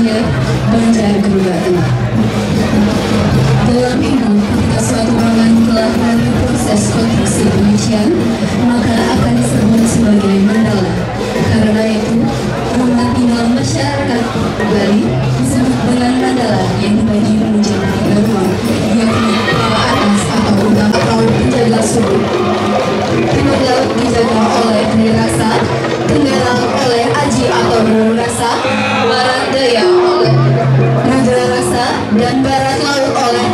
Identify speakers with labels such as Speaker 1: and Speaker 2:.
Speaker 1: Banjar, Banjar Gerobak. Dalam hidup, ketika suatu ruangan telah melalui proses konstruksi demikian, maka akan disebut sebagai mandala. Karena itu, rumah tinggal masyarakat Bali disebut dengan mandala yang dibagi menjadi 3 rumah, yakni bawah atas atau utama atau penjaga suku. Timur laut dijaga oleh Tri Rasa, tengah laut oleh Aji atau Bro Rasa, barat daya oleh Rudra Rasa, dan barat laut oleh